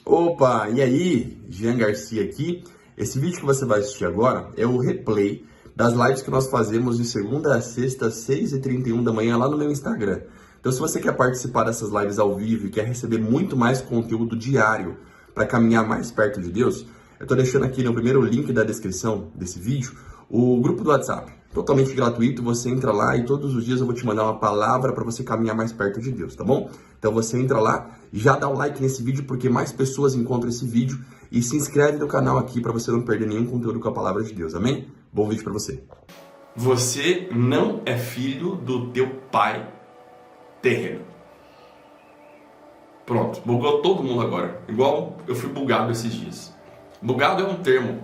Opa, e aí? Jean Garcia aqui. Esse vídeo que você vai assistir agora é o replay das lives que nós fazemos de segunda a sexta, 6h31 da manhã lá no meu Instagram. Então, se você quer participar dessas lives ao vivo e quer receber muito mais conteúdo diário para caminhar mais perto de Deus, eu estou deixando aqui no primeiro link da descrição desse vídeo o grupo do WhatsApp. Totalmente gratuito, você entra lá e todos os dias eu vou te mandar uma palavra para você caminhar mais perto de Deus, tá bom? Então você entra lá, já dá o like nesse vídeo porque mais pessoas encontram esse vídeo e se inscreve no canal aqui para você não perder nenhum conteúdo com a palavra de Deus, amém? Bom vídeo para você. Você não é filho do teu pai terreno. Pronto, bugou todo mundo agora. Igual eu fui bugado esses dias. Bugado é um termo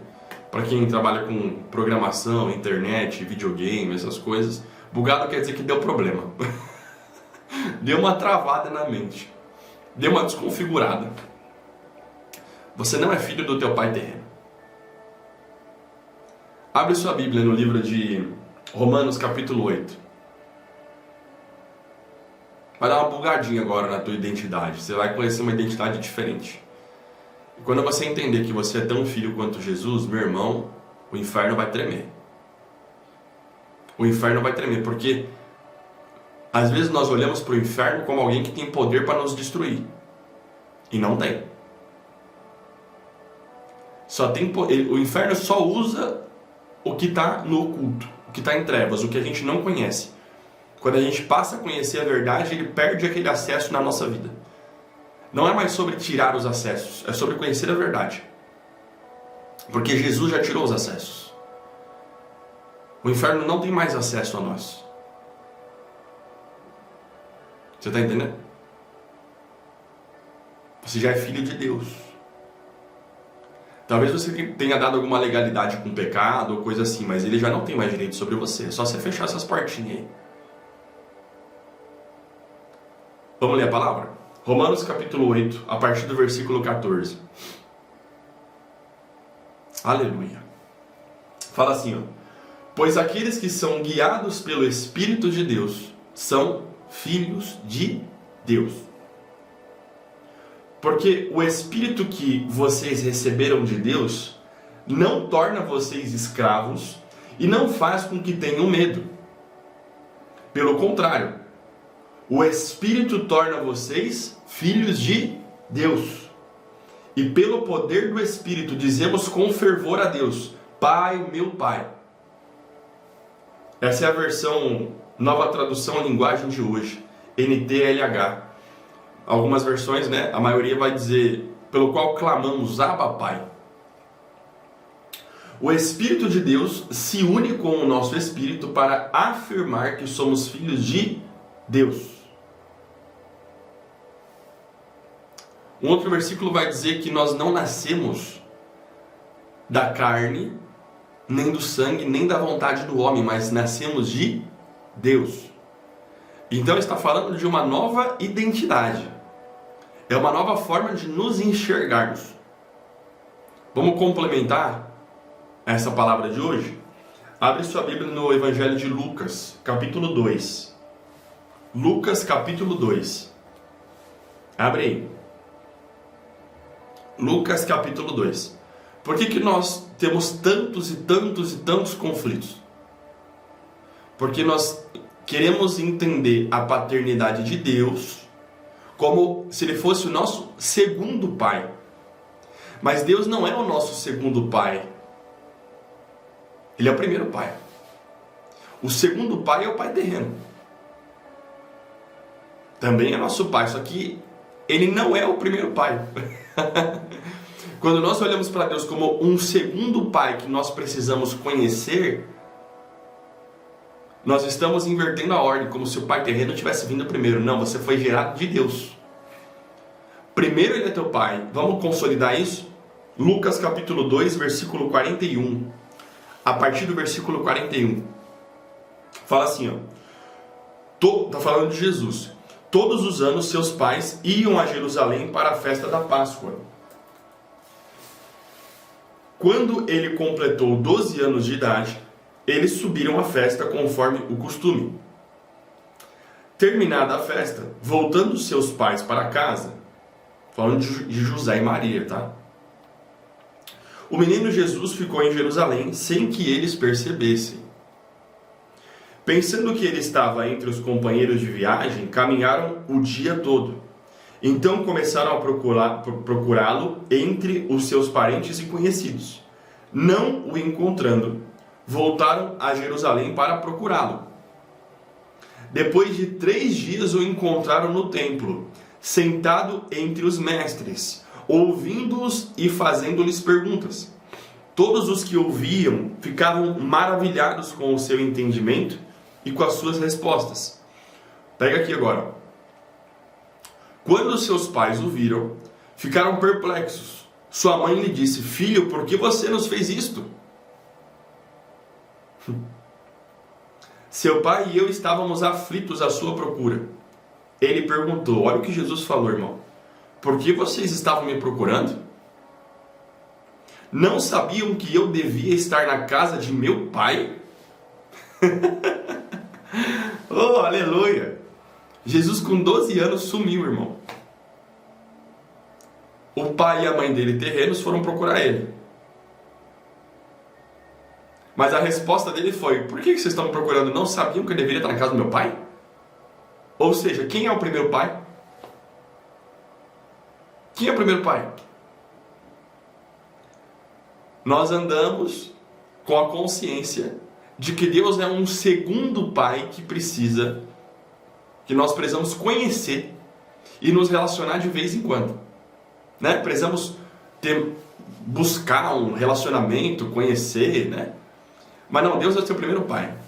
para quem trabalha com programação, internet, videogame, essas coisas. Bugado quer dizer que deu problema. Deu uma travada na mente. Deu uma desconfigurada. Você não é filho do teu pai terreno. Abre sua Bíblia no livro de Romanos capítulo 8. Vai dar uma bugadinha agora na tua identidade. Você vai conhecer uma identidade diferente. E quando você entender que você é tão filho quanto Jesus, meu irmão, o inferno vai tremer. O inferno vai tremer, porque às vezes nós olhamos para o inferno como alguém que tem poder para nos destruir. E não tem. O inferno só usa o que está no oculto, o que está em trevas, o que a gente não conhece. Quando a gente passa a conhecer a verdade, ele perde aquele acesso na nossa vida. Não é mais sobre tirar os acessos, é sobre conhecer a verdade. Porque Jesus já tirou os acessos. O inferno não tem mais acesso a nós. Você está entendendo? Você já é filho de Deus. Talvez você tenha dado alguma legalidade com o pecado ou coisa assim, mas ele já não tem mais direito sobre você. É só você fechar essas portinhas aí. Vamos ler a palavra? Romanos capítulo 8, a partir do versículo 14. Aleluia. Fala assim, ó. Pois aqueles que são guiados pelo Espírito de Deus são filhos de Deus. Porque o Espírito que vocês receberam de Deus não torna vocês escravos e não faz com que tenham medo. Pelo contrário, o Espírito torna vocês filhos de Deus. E pelo poder do Espírito dizemos com fervor a Deus: Pai, meu Pai. Essa é a versão, nova tradução linguagem de hoje, NTLH. Algumas versões, né? A maioria vai dizer, pelo qual clamamos, Abba, Pai. O Espírito de Deus se une com o nosso Espírito para afirmar que somos filhos de Deus. Um outro versículo vai dizer que nós não nascemos da carne, nem do sangue, nem da vontade do homem, mas nascemos de Deus. Então está falando de uma nova identidade. É uma nova forma de nos enxergarmos. Vamos complementar essa palavra de hoje? Abre sua Bíblia no Evangelho de Lucas, capítulo 2. Lucas, capítulo 2. Abre aí. Lucas, capítulo 2. Por que nós temos tantos e tantos e tantos conflitos? Porque nós queremos entender a paternidade de Deus como se ele fosse o nosso segundo pai. Mas Deus não é o nosso segundo pai. Ele é o primeiro pai. O segundo pai é o pai terreno. Também é nosso pai, só que ele não é o primeiro pai. Quando nós olhamos para Deus como um segundo pai que nós precisamos conhecer, nós estamos invertendo a ordem, como se o pai terreno tivesse vindo primeiro. Não, você foi gerado de Deus. Primeiro ele é teu pai. Vamos consolidar isso? Lucas capítulo 2, versículo 41. A partir do versículo 41. Fala assim, ó. Está falando de Jesus. Todos os anos seus pais iam a Jerusalém para a festa da Páscoa. Quando ele completou 12 anos de idade, eles subiram à festa conforme o costume. Terminada a festa, voltando seus pais para casa, Falando de José e Maria, tá? O menino Jesus ficou em Jerusalém sem que eles percebessem. Pensando que ele estava entre os companheiros de viagem, caminharam o dia todo. Então começaram a procurá-lo entre os seus parentes e conhecidos. Não o encontrando, voltaram a Jerusalém para procurá-lo. Depois de 3 dias o encontraram no templo, sentado entre os mestres, ouvindo-os e fazendo-lhes perguntas. Todos os que ouviam ficavam maravilhados com o seu entendimento e com as suas respostas. Pega aqui agora. Quando seus pais o viram, ficaram perplexos. Sua mãe lhe disse: filho, por que você nos fez isto? Seu pai e eu estávamos aflitos à sua procura. Ele perguntou, olha o que Jesus falou, irmão. Por que vocês estavam me procurando? Não sabiam que eu devia estar na casa de meu pai? Oh, aleluia! Jesus com 12 anos sumiu, irmão. O pai e a mãe dele, terrenos, foram procurar ele. Mas a resposta dele foi: por que vocês estão me procurando? Não sabiam que eu deveria estar na casa do meu pai? Ou seja, quem é o primeiro pai? Quem é o primeiro pai? Nós andamos com a consciência de que Deus é um segundo pai que nós precisamos conhecer e nos relacionar de vez em quando, né? Precisamos buscar um relacionamento, conhecer, né? Mas não, Deus é o seu primeiro pai.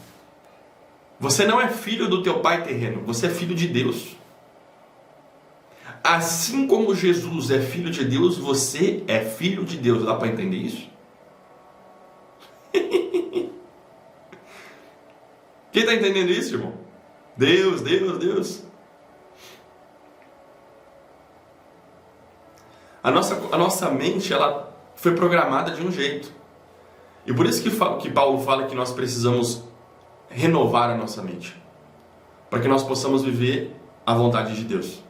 Você não é filho do teu pai terreno, você é filho de Deus. Assim como Jesus é filho de Deus, você é filho de Deus. Dá para entender isso? Quem está entendendo isso, irmão? Deus, Deus, Deus. A nossa mente, ela foi programada de um jeito. E por isso que Paulo fala que nós precisamos renovar a nossa mente, para que nós possamos viver a vontade de Deus.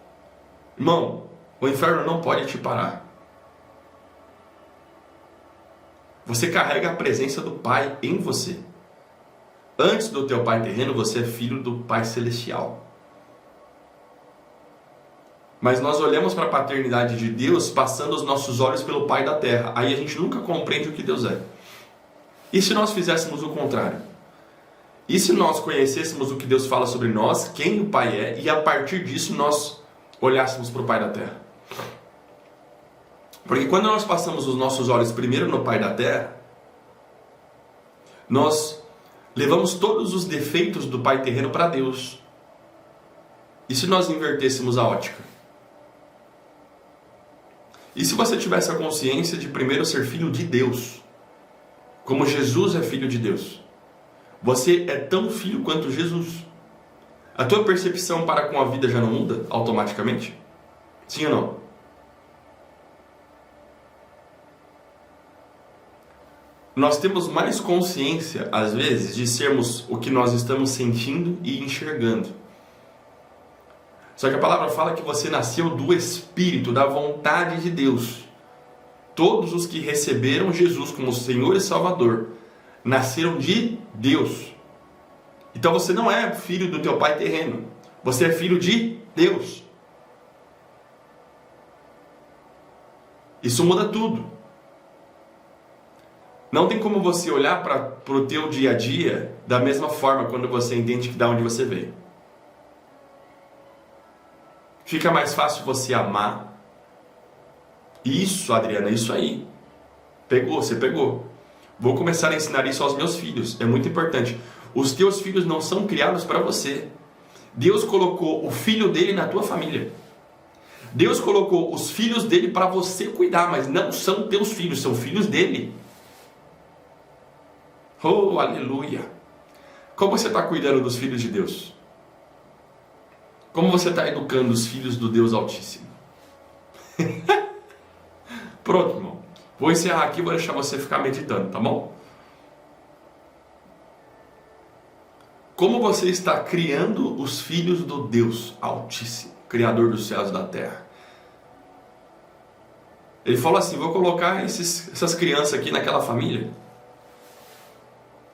Irmão, o inferno não pode te parar. Você carrega a presença do Pai em você. Antes do teu pai terreno, você é filho do Pai celestial. Mas nós olhamos para a paternidade de Deus passando os nossos olhos pelo Pai da terra. Aí a gente nunca compreende o que Deus é. E se nós fizéssemos o contrário? E se nós conhecêssemos o que Deus fala sobre nós, quem o Pai é, e a partir disso nós olhássemos para o Pai da terra? Porque quando nós passamos os nossos olhos primeiro no Pai da terra, nós levamos todos os defeitos do pai terreno para Deus. E se nós invertêssemos a ótica? E se você tivesse a consciência de primeiro ser filho de Deus, como Jesus é filho de Deus? Você é tão filho quanto Jesus. A tua percepção para com a vida já não muda automaticamente? Sim ou não? Nós temos mais consciência, às vezes, de sermos o que nós estamos sentindo e enxergando. Só que a palavra fala que você nasceu do Espírito, da vontade de Deus. Todos os que receberam Jesus como Senhor e Salvador nasceram de Deus. Então você não é filho do teu pai terreno, você é filho de Deus. Isso muda tudo. Não tem como você olhar para o teu dia a dia da mesma forma quando você entende que de onde você veio. Fica mais fácil você amar. Isso, Adriana, isso aí. Você pegou. Vou começar a ensinar isso aos meus filhos. É muito importante. Os teus filhos não são criados para você. Deus colocou o filho dele na tua família. Deus colocou os filhos dele para você cuidar, mas não são teus filhos, são filhos dele. Oh, aleluia! Como você está cuidando dos filhos de Deus? Como você está educando os filhos do Deus Altíssimo? Pronto, irmão. Vou encerrar aqui e vou deixar você ficar meditando, tá bom? Como você está criando os filhos do Deus Altíssimo, Criador dos céus e da terra? Ele falou assim, vou colocar essas crianças aqui naquela família.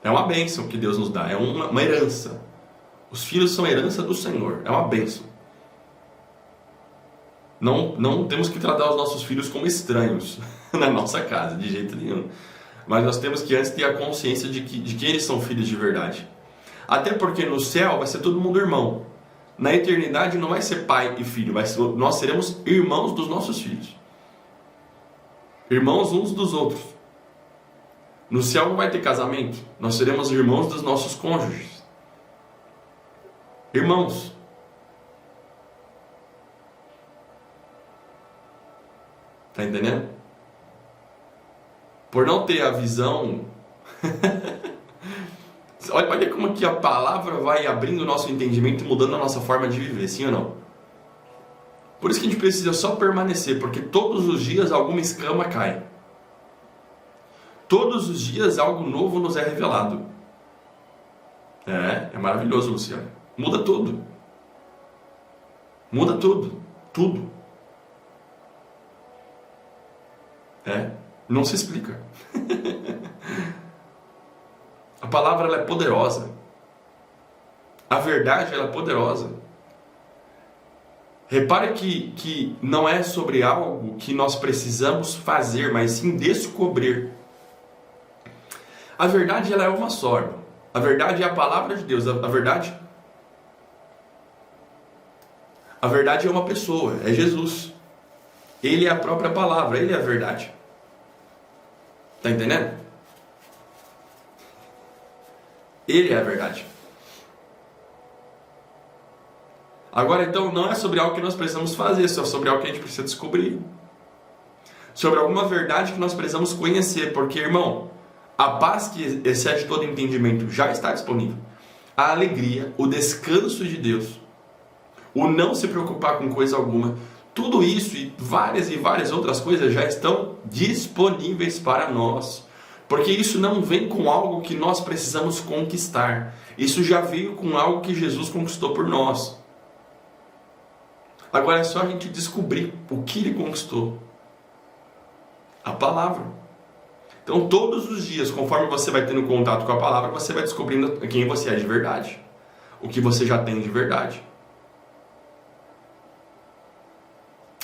É uma bênção que Deus nos dá, é uma herança. Os filhos são herança do Senhor, é uma bênção. Não temos que tratar os nossos filhos como estranhos na nossa casa, de jeito nenhum. Mas nós temos que antes ter a consciência de que eles são filhos de verdade. Até porque no céu vai ser todo mundo irmão. Na eternidade não vai ser pai e filho, nós seremos irmãos dos nossos filhos. Irmãos uns dos outros. No céu não vai ter casamento, nós seremos irmãos dos nossos cônjuges. Irmãos. Tá entendendo? Por não ter a visão... Olha como que a palavra vai abrindo o nosso entendimento e mudando a nossa forma de viver, sim ou não? Por isso que a gente precisa só permanecer, porque todos os dias alguma escama cai. Todos os dias algo novo nos é revelado. É maravilhoso, Luciano. Muda tudo. Muda tudo. Tudo. Não se explica. A palavra ela é poderosa. A verdade ela é poderosa. Repare que não é sobre algo que nós precisamos fazer, mas sim descobrir. A verdade ela é uma só, irmão. A verdade é a palavra de Deus. A verdade é uma pessoa, é Jesus. Ele é a própria palavra, ele é a verdade. Tá entendendo? Ele é a verdade. Agora então não é sobre algo que nós precisamos fazer, só sobre algo que a gente precisa descobrir. Sobre alguma verdade que nós precisamos conhecer, porque, irmão, a paz que excede todo entendimento já está disponível. A alegria, o descanso de Deus, o não se preocupar com coisa alguma, tudo isso e várias outras coisas já estão disponíveis para nós. Porque isso não vem com algo que nós precisamos conquistar. Isso já veio com algo que Jesus conquistou por nós. Agora é só a gente descobrir o que Ele conquistou. A palavra. Então todos os dias, conforme você vai tendo contato com a palavra, você vai descobrindo quem você é de verdade. O que você já tem de verdade.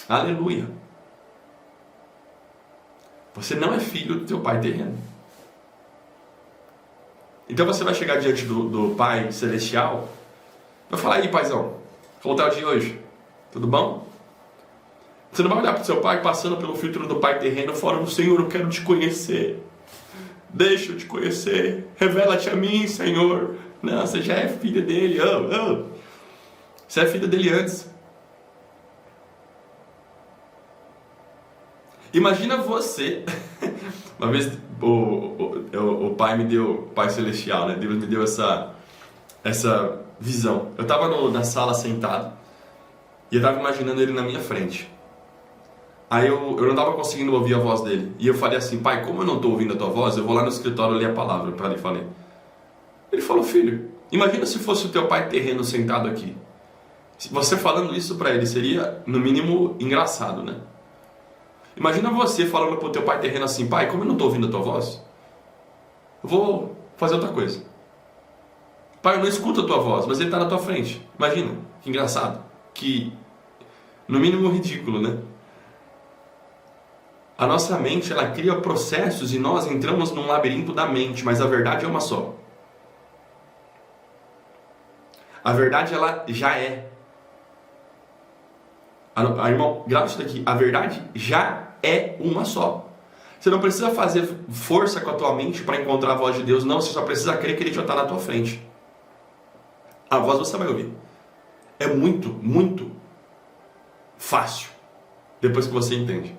Aleluia. Você não é filho do teu pai terreno. Então você vai chegar diante do Pai Celestial, vai falar, aí paizão, como tá o dia hoje? Tudo bom? Você não vai olhar para o seu pai passando pelo filtro do pai terreno, falando, Senhor, eu quero te conhecer. Deixa eu te conhecer. Revela-te a mim, Senhor. Não, você já é filha dele. Você é filha dele antes. Imagina você... Uma vez o Pai me deu, o Pai Celestial, né? Deus me deu essa visão. Eu estava na sala sentado e eu estava imaginando ele na minha frente. Aí eu não estava conseguindo ouvir a voz dele. E eu falei assim, Pai, como eu não estou ouvindo a tua voz, eu vou lá no escritório ler a palavra para ele. Falei. Ele falou, filho, imagina se fosse o teu pai terreno sentado aqui. Você falando isso para ele seria, no mínimo, engraçado, né? Imagina você falando pro teu pai terreno assim, pai, como eu não estou ouvindo a tua voz, eu vou fazer outra coisa. Pai, eu não escuto a tua voz, mas ele está na tua frente. Imagina, que engraçado. Que, no mínimo, ridículo, né? A nossa mente, ela cria processos e nós entramos num labirinto da mente, mas a verdade é uma só. A verdade, ela já é. Irmão, grava isso daqui. A verdade já é uma só. Você não precisa fazer força com a tua mente para encontrar a voz de Deus. Não, você só precisa crer que Ele já está na tua frente. A voz você vai ouvir. É muito, muito fácil depois que você entende.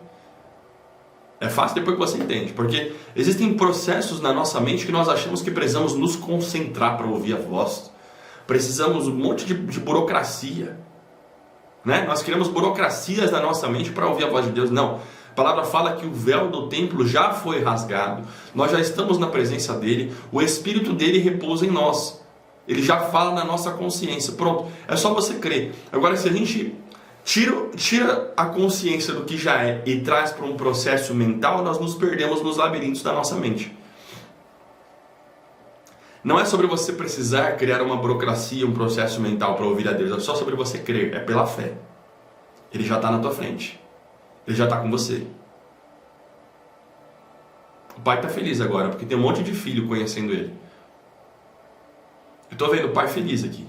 É fácil depois que você entende. Porque existem processos na nossa mente que nós achamos que precisamos nos concentrar para ouvir a voz. Precisamos um monte de burocracia. Né? Nós criamos burocracias na nossa mente para ouvir a voz de Deus. Não. A palavra fala que o véu do templo já foi rasgado. Nós já estamos na presença dele. O Espírito dele repousa em nós. Ele já fala na nossa consciência. Pronto. É só você crer. Agora, se a gente tira a consciência do que já é e traz para um processo mental, nós nos perdemos nos labirintos da nossa mente. Não é sobre você precisar criar uma burocracia, um processo mental para ouvir a Deus. É só sobre você crer. É pela fé. Ele já está na tua frente. Ele já está com você. O pai está feliz agora, porque tem um monte de filho conhecendo ele. Eu estou vendo o pai feliz aqui.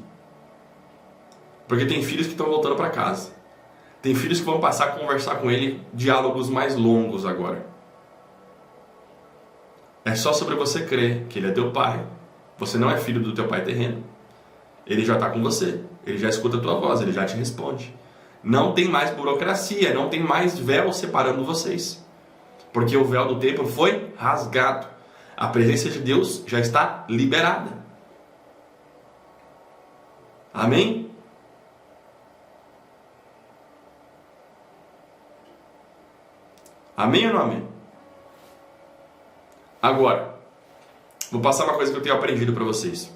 Porque tem filhos que estão voltando para casa. Tem filhos que vão passar a conversar com ele diálogos mais longos agora. É só sobre você crer que ele é teu pai. Você não é filho do teu pai terreno. Ele já está com você. Ele já escuta a tua voz. Ele já te responde. Não tem mais burocracia. Não tem mais véu separando vocês. Porque o véu do templo foi rasgado. A presença de Deus já está liberada. Amém? Amém ou não amém? Agora, vou passar uma coisa que eu tenho aprendido para vocês.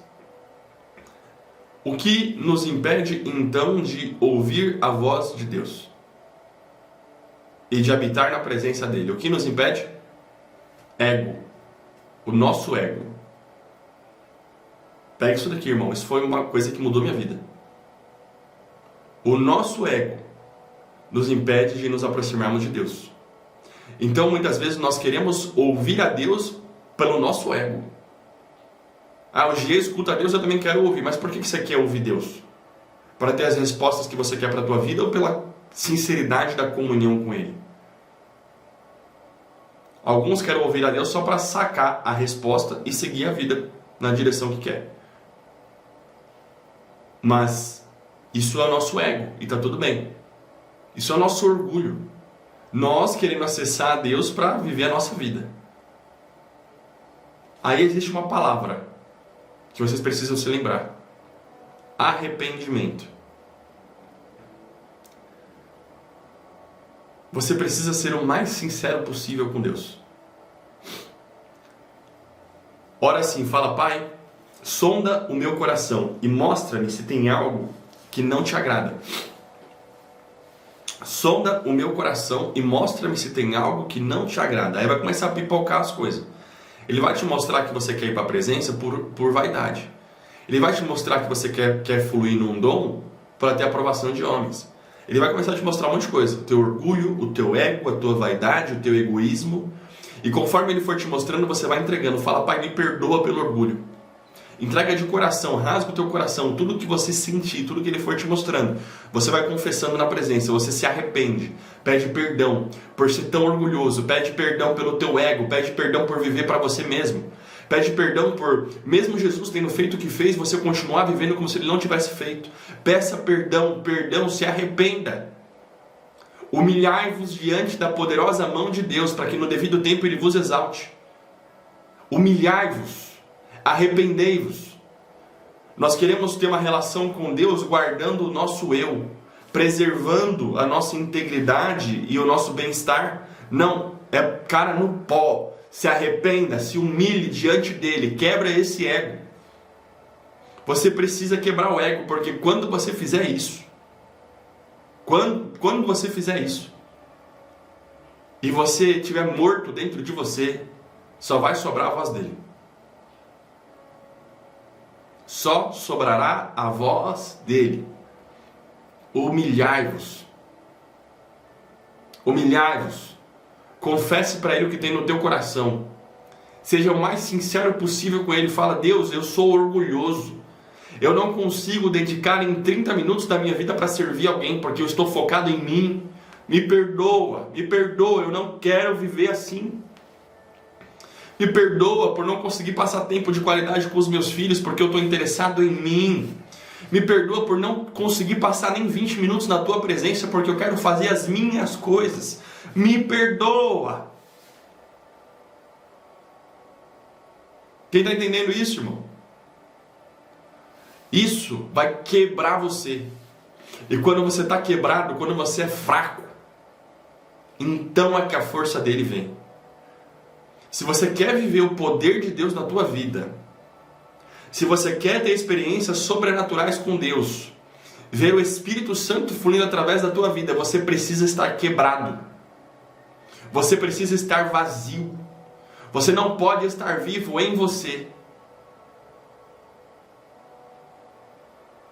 O que nos impede, então, de ouvir a voz de Deus? E de habitar na presença dEle? O que nos impede? Ego. O nosso ego. Pega isso daqui, irmão. Isso foi uma coisa que mudou minha vida. O nosso ego nos impede de nos aproximarmos de Deus. Então, muitas vezes, nós queremos ouvir a Deus pelo nosso ego. Ah, o Gia escuta a Deus, eu também quero ouvir. Mas por que você quer ouvir Deus? Para ter as respostas que você quer para a tua vida ou pela sinceridade da comunhão com Ele? Alguns querem ouvir a Deus só para sacar a resposta e seguir a vida na direção que quer. Mas isso é o nosso ego e está tudo bem. Isso é o nosso orgulho. Nós queremos acessar a Deus para viver a nossa vida. Aí existe uma palavra que vocês precisam se lembrar: arrependimento. Você precisa ser o mais sincero possível com Deus. Ora assim, fala: Pai, sonda o meu coração e mostra-me se tem algo que não te agrada. Sonda o meu coração e mostra-me se tem algo que não te agrada. Aí vai começar a pipocar as coisas. Ele vai te mostrar que você quer ir para a presença por vaidade. Ele vai te mostrar que você quer fluir num dom para ter aprovação de homens. Ele vai começar a te mostrar um monte de coisa. O teu orgulho, o teu ego, a tua vaidade, o teu egoísmo. E conforme ele for te mostrando, você vai entregando. Fala: Pai, me perdoa pelo orgulho. Entrega de coração, rasga o teu coração, tudo que você sentir, tudo que ele for te mostrando. Você vai confessando na presença, você se arrepende, pede perdão por ser tão orgulhoso, pede perdão pelo teu ego, pede perdão por viver para você mesmo. Pede perdão por, mesmo Jesus tendo feito o que fez, você continuar vivendo como se ele não tivesse feito. Peça perdão, se arrependa. Humilhai-vos diante da poderosa mão de Deus, para que no devido tempo ele vos exalte. Humilhai-vos. Arrependei-vos. Nós queremos ter uma relação com Deus guardando o nosso eu, preservando a nossa integridade e o nosso bem-estar. Não, é cara no pó. Se arrependa, se humilhe diante dele, quebra esse ego. Você precisa quebrar o ego, porque quando você fizer isso, quando você fizer isso, e você estiver morto dentro de você, só vai sobrar a voz dele. Só sobrará a voz dele. Humilhai-vos. Humilhai-vos. Confesse para ele o que tem no teu coração. Seja o mais sincero possível com ele. Fala: Deus, eu sou orgulhoso. Eu não consigo dedicar em 30 minutos da minha vida para servir alguém, porque eu estou focado em mim. Me perdoa, eu não quero viver assim. Me perdoa por não conseguir passar tempo de qualidade com os meus filhos, porque eu estou interessado em mim. Me perdoa por não conseguir passar nem 20 minutos na tua presença, porque eu quero fazer as minhas coisas. Me perdoa. Quem está entendendo isso, irmão? Isso vai quebrar você. E quando você está quebrado, quando você é fraco, então é que a força dele vem. Se você quer viver o poder de Deus na tua vida, se você quer ter experiências sobrenaturais com Deus, ver o Espírito Santo fluindo através da tua vida, você precisa estar quebrado. Você precisa estar vazio. Você não pode estar vivo em você.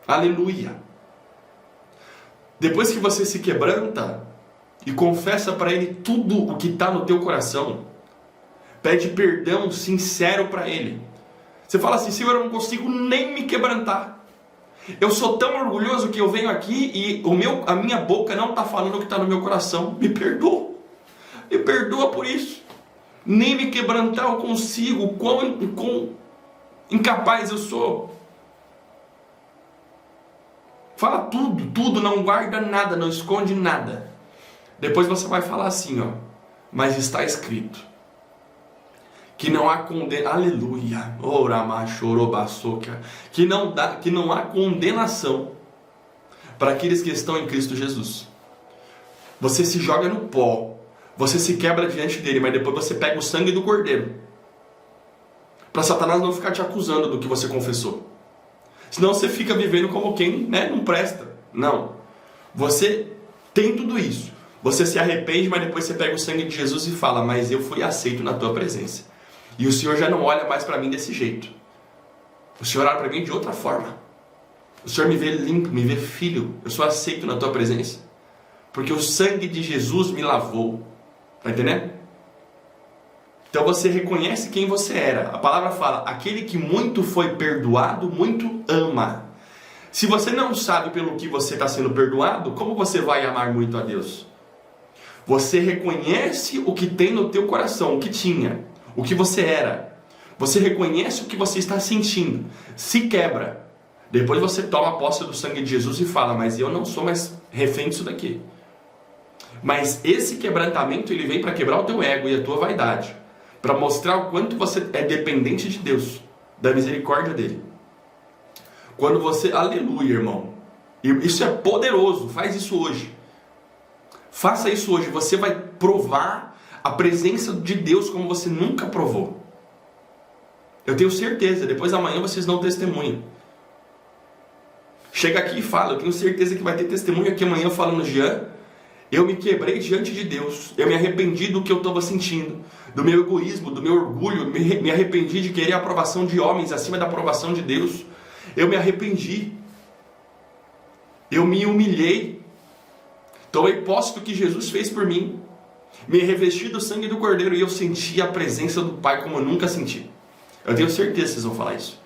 Aleluia. Depois que você se quebranta e confessa para Ele tudo o que está no teu coração, pede perdão sincero para Ele. Você fala assim: Senhor, eu não consigo nem me quebrantar. Eu sou tão orgulhoso que eu venho aqui e a minha boca não está falando o que está no meu coração. Me perdoa. Me perdoa por isso. Nem me quebrantar eu consigo. Quão incapaz eu sou. Fala tudo, não guarda nada, não esconde nada. Depois você vai falar assim, ó: mas está escrito que não há condenação, aleluia, que não há condenação para aqueles que estão em Cristo Jesus. Você se joga no pó, você se quebra diante dele, mas depois você pega o sangue do Cordeiro, para Satanás não ficar te acusando do que você confessou. Senão você fica vivendo como quem, não presta. Não. Você tem tudo isso. Você se arrepende, mas depois você pega o sangue de Jesus e fala: mas eu fui aceito na tua presença. E o Senhor já não olha mais para mim desse jeito. O Senhor olha para mim de outra forma. O Senhor me vê limpo, me vê filho. Eu sou aceito na tua presença. Porque o sangue de Jesus me lavou. Está entendendo? Então você reconhece quem você era. A palavra fala: aquele que muito foi perdoado, muito ama. Se você não sabe pelo que você está sendo perdoado, como você vai amar muito a Deus? Você reconhece o que tem no teu coração, o que tinha, o que você era. Você reconhece o que você está sentindo. Se quebra. Depois você toma posse do sangue de Jesus e fala: mas eu não sou mais refém disso daqui. Mas esse quebrantamento, ele vem para quebrar o teu ego e a tua vaidade. Para mostrar o quanto você é dependente de Deus, da misericórdia dele. Quando você, aleluia, irmão, isso é poderoso, faz isso hoje. Faça isso hoje, você vai provar a presença de Deus como você nunca provou. Eu tenho certeza, depois da manhã vocês dão testemunho. Chega aqui e fala: eu tenho certeza que vai ter testemunho aqui amanhã falando: Jean, eu me quebrei diante de Deus, eu me arrependi do que eu estava sentindo, do meu egoísmo, do meu orgulho, me arrependi de querer a aprovação de homens acima da aprovação de Deus. Eu me arrependi, eu me humilhei, tomei posse do que Jesus fez por mim, me revesti do sangue do Cordeiro e eu senti a presença do Pai como eu nunca senti. Eu tenho certeza que vocês vão falar isso.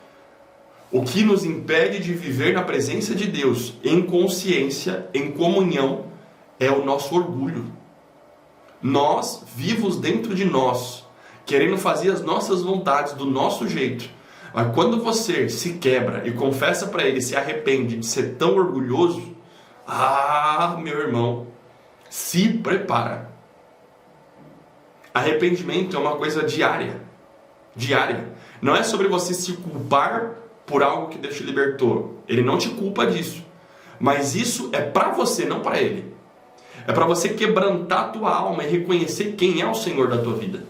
O que nos impede de viver na presença de Deus, em consciência, em comunhão, é o nosso orgulho. Nós, vivos dentro de nós, querendo fazer as nossas vontades do nosso jeito. Mas quando você se quebra e confessa para Ele, se arrepende de ser tão orgulhoso, meu irmão, se prepara. Arrependimento é uma coisa diária. Diária. Não é sobre você se culpar por algo que Deus te libertou. Ele não te culpa disso. Mas isso é para você, não para Ele. É para você quebrantar a tua alma e reconhecer quem é o Senhor da tua vida.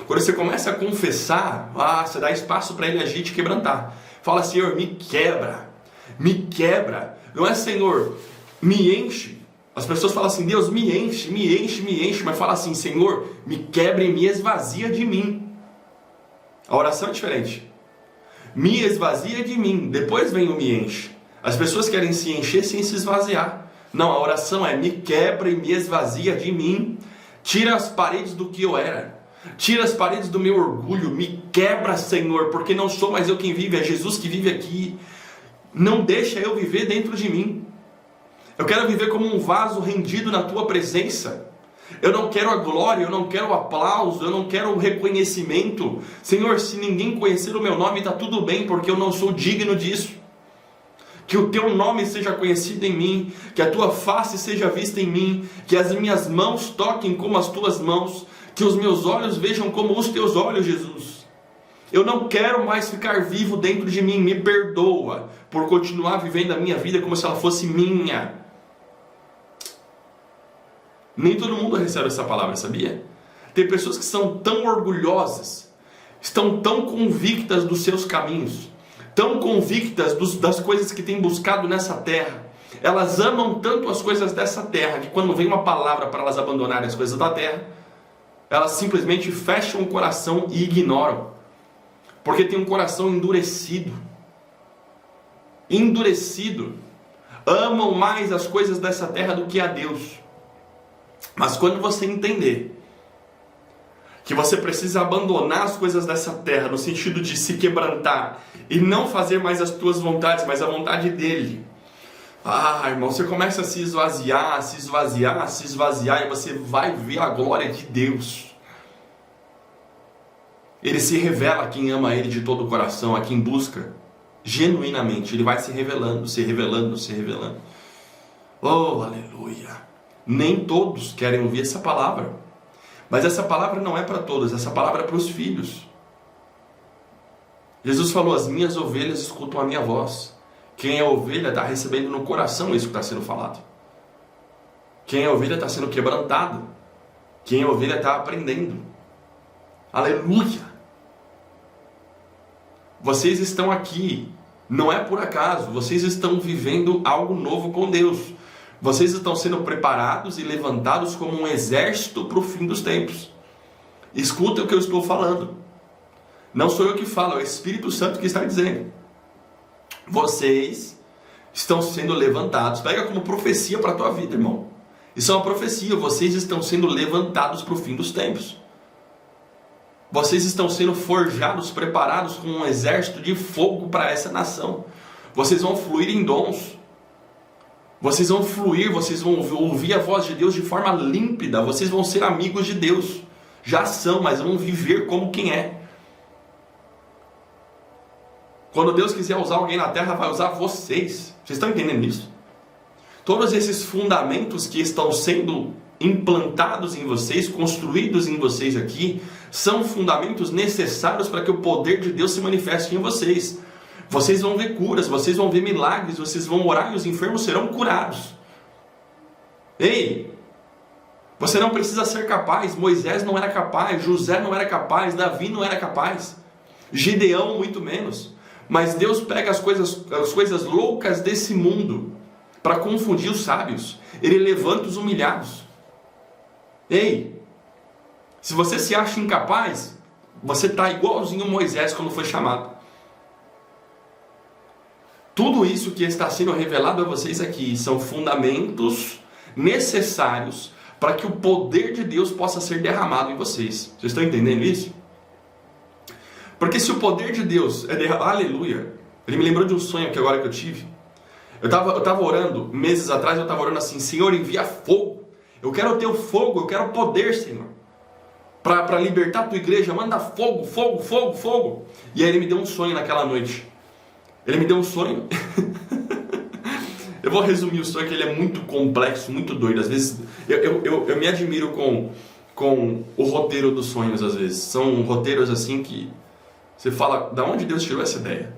Quando você começa a confessar, você dá espaço para Ele agir e te quebrantar. Fala: Senhor, me quebra. Me quebra. Não é: Senhor, me enche. As pessoas falam assim: Deus, me enche, me enche, me enche. Mas fala assim: Senhor, me quebra e me esvazia de mim. A oração é diferente. Me esvazia de mim, depois vem o me enche. As pessoas querem se encher sem se esvaziar. Não, a oração é: me quebra e me esvazia de mim. Tira as paredes do que eu era. Tira as paredes do meu orgulho. Me quebra, Senhor, porque não sou mais eu quem vive, é Jesus que vive aqui. Não deixa eu viver dentro de mim. Eu quero viver como um vaso rendido na tua presença. Eu não quero a glória, eu não quero o aplauso, eu não quero o reconhecimento. Senhor, se ninguém conhecer o meu nome, está tudo bem, porque eu não sou digno disso. Que o teu nome seja conhecido em mim, que a tua face seja vista em mim, que as minhas mãos toquem como as tuas mãos, que os meus olhos vejam como os teus olhos, Jesus. Eu não quero mais ficar vivo dentro de mim, me perdoa por continuar vivendo a minha vida como se ela fosse minha. Nem todo mundo recebe essa palavra, sabia? Tem pessoas que são tão orgulhosas, estão tão convictas dos seus caminhos, tão convictas das coisas que têm buscado nessa terra. Elas amam tanto as coisas dessa terra, que quando vem uma palavra para elas abandonarem as coisas da terra, elas simplesmente fecham o coração e ignoram. Porque tem um coração endurecido. Endurecido. Amam mais as coisas dessa terra do que a Deus. Mas quando você entender que você precisa abandonar as coisas dessa terra, no sentido de se quebrantar e não fazer mais as tuas vontades, mas a vontade dele. Irmão, você começa a se esvaziar, se esvaziar, se esvaziar, e você vai ver a glória de Deus. Ele se revela a quem ama ele de todo o coração, a quem busca genuinamente. Ele vai se revelando, se revelando, se revelando. Oh, aleluia! Nem todos querem ouvir essa palavra. Mas essa palavra não é para todos, essa palavra é para os filhos. Jesus falou, as minhas ovelhas escutam a minha voz. Quem é ovelha está recebendo no coração isso que está sendo falado. Quem é ovelha está sendo quebrantado. Quem é ovelha está aprendendo. Aleluia! Vocês estão aqui, não é por acaso, vocês estão vivendo algo novo com Deus. Vocês estão sendo preparados e levantados como um exército para o fim dos tempos. Escuta o que eu estou falando. Não sou eu que falo, é o Espírito Santo que está dizendo. Vocês estão sendo levantados. Pega como profecia para a tua vida, irmão. Isso é uma profecia. Vocês estão sendo levantados para o fim dos tempos. Vocês estão sendo forjados, preparados com um exército de fogo para essa nação. Vocês vão fluir em dons. Vocês vão fluir, vocês vão ouvir a voz de Deus de forma límpida. Vocês vão ser amigos de Deus. Já são, mas vão viver como quem é. Quando Deus quiser usar alguém na terra, vai usar vocês. Vocês estão entendendo isso? Todos esses fundamentos que estão sendo implantados em vocês, construídos em vocês aqui, são fundamentos necessários para que o poder de Deus se manifeste em vocês. Vocês vão ver curas, vocês vão ver milagres, vocês vão orar e os enfermos serão curados. Ei, você não precisa ser capaz. Moisés não era capaz, José não era capaz, Davi não era capaz, Gideão muito menos. Mas Deus pega as coisas loucas desse mundo para confundir os sábios. Ele levanta os humilhados. Ei, se você se acha incapaz, você está igualzinho Moisés quando foi chamado. Tudo isso que está sendo revelado a vocês aqui são fundamentos necessários para que o poder de Deus possa ser derramado em vocês. Vocês estão entendendo isso? Porque se o poder de Deus é derramado... Aleluia! Ele me lembrou de um sonho que agora que eu tive. Eu estava orando, meses atrás eu estava orando assim, Senhor, envia fogo. Eu quero o teu fogo, eu quero o poder, Senhor. Para libertar a tua igreja, manda fogo, fogo, fogo, fogo. E aí ele me deu um sonho naquela noite. Ele me deu um sonho. Eu vou resumir o sonho, que ele é muito complexo, muito doido. Às vezes, eu me admiro com o roteiro dos sonhos, às vezes. São roteiros assim que você fala, da onde Deus tirou essa ideia?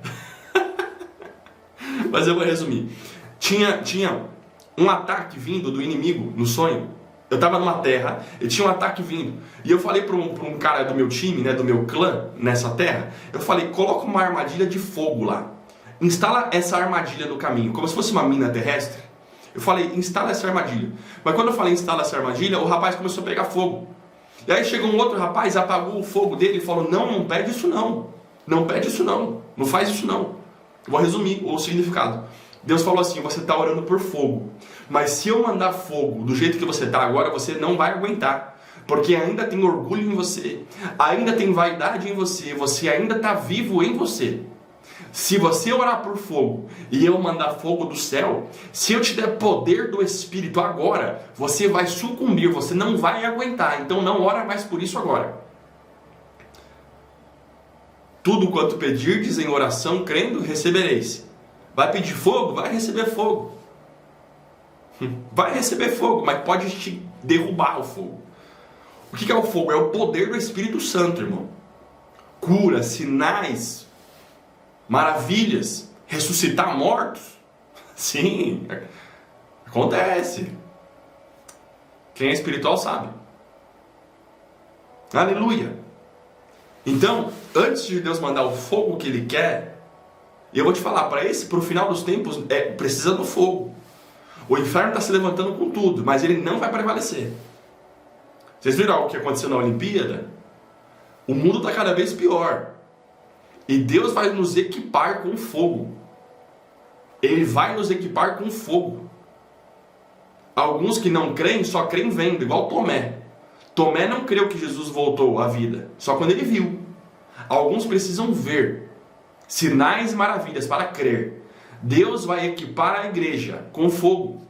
Mas eu vou resumir. Tinha um ataque vindo do inimigo no sonho. Eu estava numa terra e tinha um ataque vindo. E eu falei para um cara do meu time, né, do meu clã, nessa terra. Eu falei, coloca uma armadilha de fogo lá. Instala essa armadilha no caminho, como se fosse uma mina terrestre. Eu falei, instala essa armadilha. Mas quando eu falei instala essa armadilha, o rapaz começou a pegar fogo. E aí chegou um outro rapaz, apagou o fogo dele e falou, não pede isso não. Não pede isso não. Não faz isso não. Eu vou resumir o significado. Deus falou assim, você está orando por fogo. Mas se eu mandar fogo do jeito que você está agora, você não vai aguentar. Porque ainda tem orgulho em você. Ainda tem vaidade em você. Você ainda está vivo em você. Se você orar por fogo e eu mandar fogo do céu, se eu te der poder do Espírito agora, você vai sucumbir, você não vai aguentar. Então não ora mais por isso agora. Tudo quanto pedirdes em oração, crendo, recebereis. Vai pedir fogo? Vai receber fogo. Vai receber fogo, mas pode te derrubar o fogo. O que é o fogo? É o poder do Espírito Santo, irmão. Cura, sinais, maravilhas, ressuscitar mortos. Sim, acontece. Quem é espiritual sabe. Aleluia. Então, antes de Deus mandar o fogo que Ele quer, E eu vou te falar, para o final dos tempos, precisa do fogo. O inferno está se levantando com tudo, mas ele não vai prevalecer. Vocês viram o que aconteceu na Olimpíada? O mundo está cada vez pior. E Deus vai nos equipar com fogo. Ele vai nos equipar com fogo. Alguns que não creem, só creem vendo, igual Tomé. Tomé não creu que Jesus voltou à vida, só quando ele viu. Alguns precisam ver sinais e maravilhas para crer. Deus vai equipar a igreja com fogo.